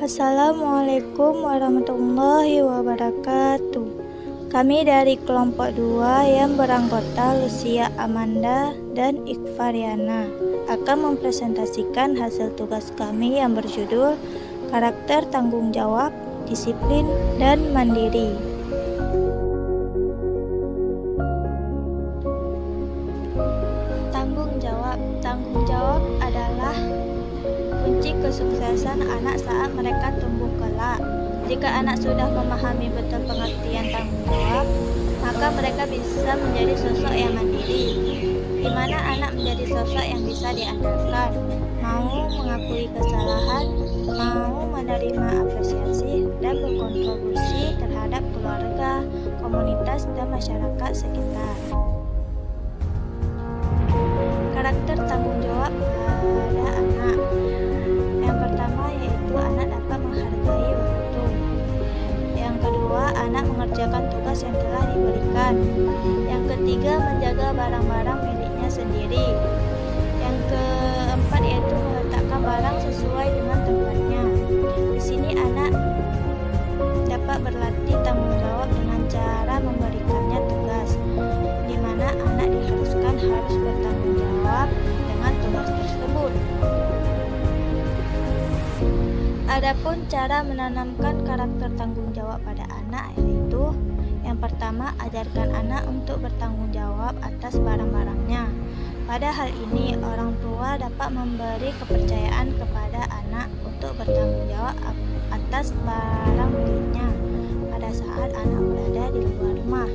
Assalamualaikum warahmatullahi wabarakatuh. Kami dari kelompok 2 yang beranggota Lucia Amanda dan Ikvariana akan mempresentasikan hasil tugas kami yang berjudul Karakter Tanggung Jawab, Disiplin, dan Mandiri. Tanggung jawab adalah kunci kesuksesan anak saat mereka tumbuh kelak. Jika anak sudah memahami betul pengertian tanggung jawab, maka mereka bisa menjadi sosok yang mandiri, di mana anak menjadi sosok yang bisa diandalkan, mau mengakui kesalahan, mau menerima apresiasi, dan berkontribusi terhadap keluarga, komunitas, dan masyarakat sekitar. Karakter tanggung jawab pada anak. Yang pertama yaitu anak dapat menghargai waktu. Yang kedua, anak mengerjakan tugas yang telah diberikan. Yang ketiga, menjaga barang-barang miliknya sendiri. Yang keempat yaitu meletakkan barang sesuai dengan tempatnya. Di sini anak dapat berlatih tanggung jawab dengan cara memberikannya tugas, di mana anak diharuskan harus bertanggung jawab dengan tugas tersebut. Adapun cara menanamkan karakter tanggung jawab pada anak yaitu yang pertama, ajarkan anak untuk bertanggung jawab atas barang-barangnya. Pada hal ini, orang tua dapat memberi kepercayaan kepada anak untuk bertanggung jawab atas barang miliknya pada saat anak berada di luar rumah.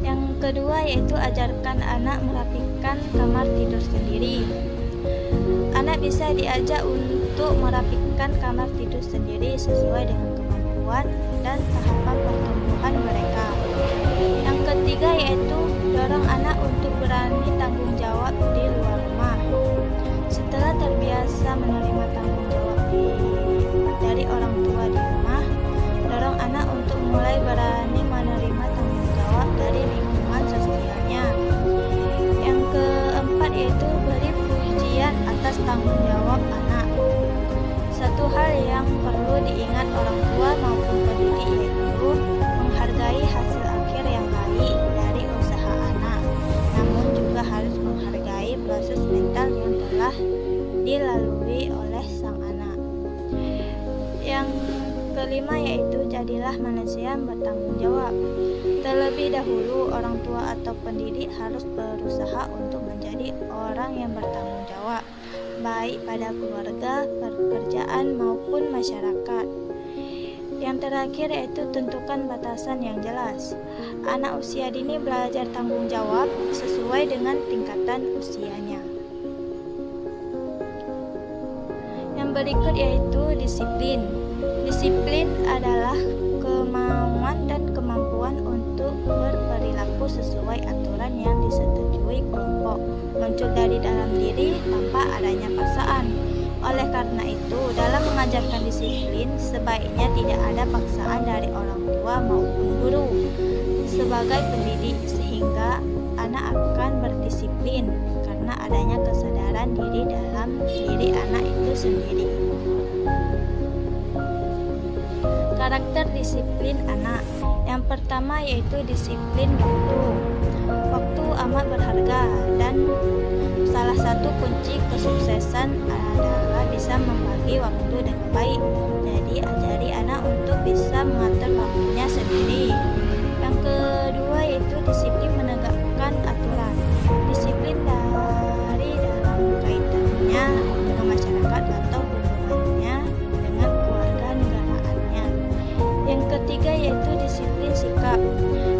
Yang kedua yaitu ajarkan anak merapikan kamar tidur sendiri. Anak bisa diajak untuk merapikan kamar tidur sendiri sesuai dengan kemampuan dan tahapan pertumbuhan mereka. Yang ketiga yaitu dorong anak untuk berani tanggung jawab di luar rumah. Setelah terbiasa menerima tanggung jawab dari orang tua di rumah, dorong anak untuk mulai berani menerima tanggung jawab dari lingkungan sosialnya. Yang keempat yaitu beri pujian atas tanggung jawab anak. Satu hal yang perlu diingat orang tua maupun pendidik yaitu menghargai hasil akhir yang baik dari usaha anak, namun juga harus menghargai proses mental yang telah dilalui oleh sang anak. Yang kelima yaitu jadilah manusia yang bertanggung jawab. Terlebih dahulu orang tua atau pendidik harus berusaha untuk menjadi orang yang bertanggung jawab, baik pada keluarga, pekerjaan maupun masyarakat. Yang terakhir yaitu tentukan batasan yang jelas. Anak usia dini belajar tanggung jawab sesuai dengan tingkatan usianya. Yang berikut yaitu disiplin. Disiplin adalah kemauan dan kemampuan untuk berperilaku sesuai aturan yang disetujui kelompok, muncul dari dalam diri tanpa adanya paksaan. Oleh karena itu, dalam mengajarkan disiplin, sebaiknya tidak ada paksaan dari orang tua maupun guru sebagai pendidik, sehingga anak akan berdisiplin karena adanya kesadaran diri dalam diri anak itu sendiri. Karakter disiplin anak. Yang pertama yaitu disiplin waktu. Waktu amat berharga dan salah satu kunci kesuksesan adalah bisa membagi waktu dengan baik. Jadi ajari anak untuk bisa mengatur waktunya sendiri. Yang kedua yaitu disiplin menegakkan aturan. Disiplin dari dalam kaitannya dengan masyarakat atau hubungannya dengan keluarga negaraannya. Yang ketiga yaitu disiplin sikap.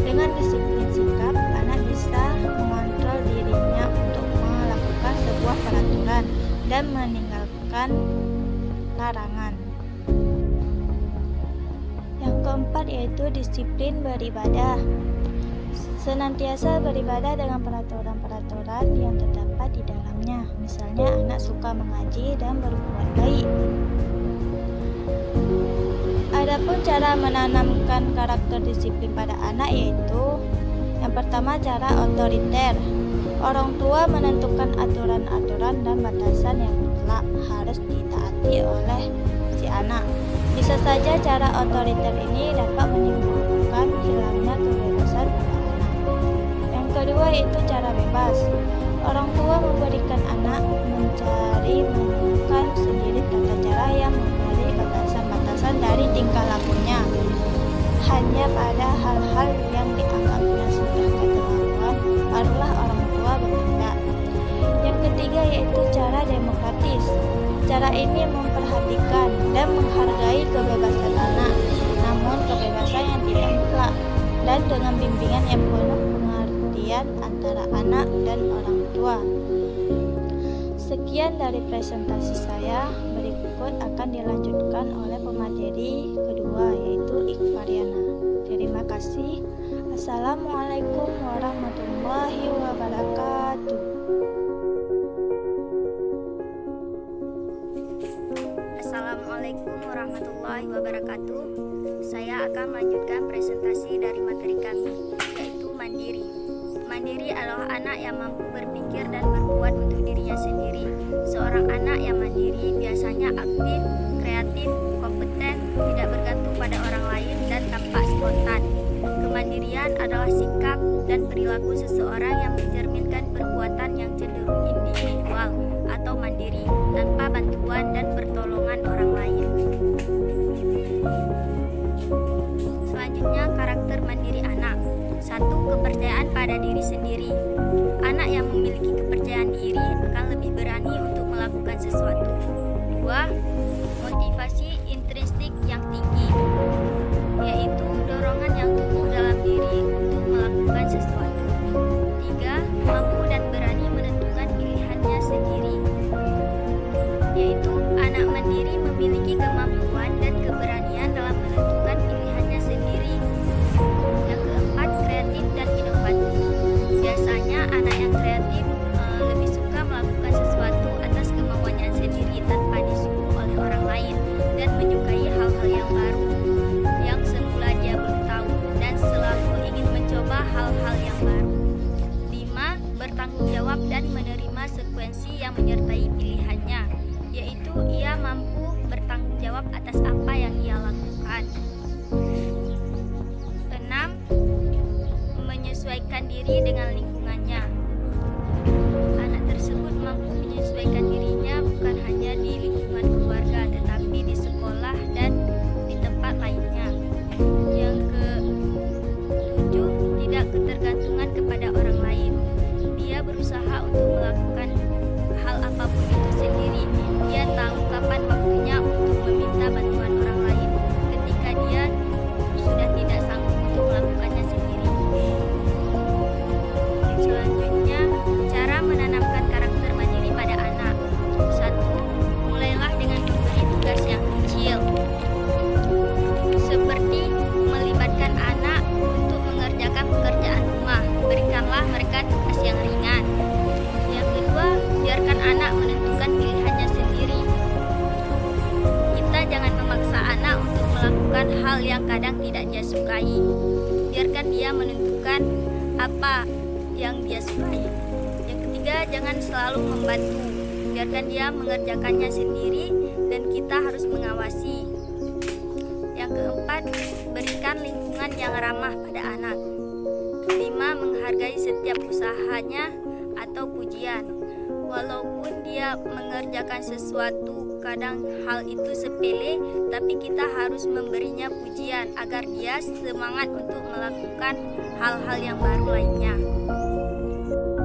Dengan disiplin sikap, anak bisa mengontrol dirinya untuk melakukan sebuah peraturan dan meninggalkan larangan. Yang keempat yaitu disiplin beribadah. Senantiasa beribadah dengan peraturan-peraturan yang terdapat di dalamnya. Misalnya anak suka mengaji dan berbuat baik. Adapun cara menanamkan karakter disiplin pada anak yaitu yang pertama cara otoriter. Orang tua menentukan aturan-aturan dan batasan yang mutlak harus ditaati oleh saja cara otoriter ini dapat menimbulkan hilangnya kebebasan pada anak. Yang kedua yaitu cara bebas. Orang tua memberikan anak menemukan sendiri tata cara yang memberi batasan-batasan dari tingkah lakunya. Hanya pada hal-hal yang dianggapnya sudah keterlaluan, barulah orang tua bertindak. Yang ketiga yaitu cara demokratis. Cara ini memperhatikan dan menghargai kebebasan anak, namun kebebasan yang tidak mutlak, dan dengan bimbingan yang penuh pengertian antara anak dan orang tua. Sekian dari presentasi saya, berikut akan dilanjutkan oleh pemateri kedua yaitu Iqfariana. Terima kasih. Assalamualaikum warahmatullahi wabarakatuh. Assalamualaikum warahmatullahi wabarakatuh. Saya akan melanjutkan presentasi dari materi kami, yaitu mandiri. Mandiri adalah anak yang mampu berpikir dan berbuat untuk dirinya sendiri. Seorang anak yang mandiri biasanya aktif, kreatif, kompeten, tidak bergantung pada orang lain, dan tampak spontan. Kemandirian adalah sikap dan perilaku seseorang yang mencerminkan perbuatan yang cenderung individual atau mandiri, tanpa bantuan dan pertolongan orang lain. Selanjutnya, karakter mandiri anak. 1. Kepercayaan pada diri sendiri. Anak yang memiliki kepercayaan diri akan lebih berani untuk melakukan sesuatu. 2. Motivasi intrinsik yang tinggi, yaitu dorongan yang tumbuh dalam diri untuk melakukan sesuatu. 3. Mampu dan berani menentukan pilihannya sendiri, yaitu anak mandiri memiliki kemampuan dan keberanian dalam menentukan pilihannya sendiri. Yang keempat, kreatif dan inovatif. Biasanya anak yang kreatif lebih suka melakukan sesuatu atas kemauannya sendiri tanpa disuruh oleh orang lain, dan menyukai hal-hal yang baru yang semula dia belum tahu, dan selalu ingin mencoba hal-hal yang baru. 5. Bertanggung jawab dan menerima konsekuensi yang menyertai pilihannya, yaitu ia mampu bertanggung jawab atas apa yang ia lakukan. 6. Menyesuaikan diri dengan lingkungannya. Anak tersebut mampu menyesuaikan dirinya bukan hanya di lingkungan keluarga, tetapi di sekolah dan di tempat lainnya. Yang ke-7, tidak ketergantungan kepada orang lain. Dia berusaha untuk melakukan hal apapun itu sendiri. Dia tahu kapan waktunya untuk meminta bantuan orang lain ketika dia sudah tidak sanggup untuk melakukannya sendiri. Selanjutnya, cara menanamkan karakter mandiri pada anak. 1. Mulailah dengan memberi tugas yang kecil, seperti melibatkan anak untuk mengerjakan pekerjaan rumah. Berikanlah mereka tugas yang ringan. Yang kedua, biarkan anak menentukan pilihannya sendiri. Kita jangan memaksa anak untuk melakukan hal yang kadang tidak dia sukai. Biarkan dia menentukan apa yang dia sukai. Yang ketiga, jangan selalu membantu. Biarkan dia mengerjakannya sendiri dan kita harus mengawasi. Yang keempat, berikan lingkungan yang ramah pada anak. 5. Menghargai setiap usahanya atau pujian. Walaupun dia mengerjakan sesuatu, kadang hal itu sepele, tapi kita harus memberinya pujian agar dia semangat untuk melakukan hal-hal yang baru lainnya.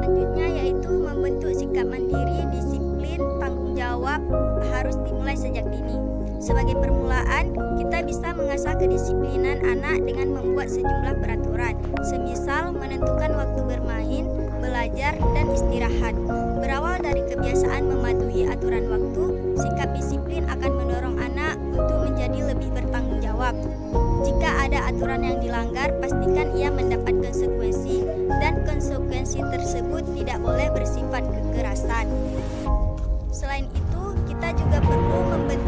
Selanjutnya yaitu membentuk sikap mandiri, disiplin, tanggung jawab harus dimulai sejak dini. Sebagai permulaan, kita bisa mengasah kedisiplinan anak dengan membuat sejumlah peraturan, semisal menentukan waktu bermain, belajar, dan istirahat. Berawal dari kebiasaan mematuhi aturan waktu, sikap disiplin akan mendorong anak untuk menjadi lebih bertanggung jawab. Jika ada aturan yang dilanggar, pastikan ia mendapat konsekuensi, dan konsekuensi tersebut tidak boleh bersifat kekerasan. Selain itu, kita juga perlu membentuk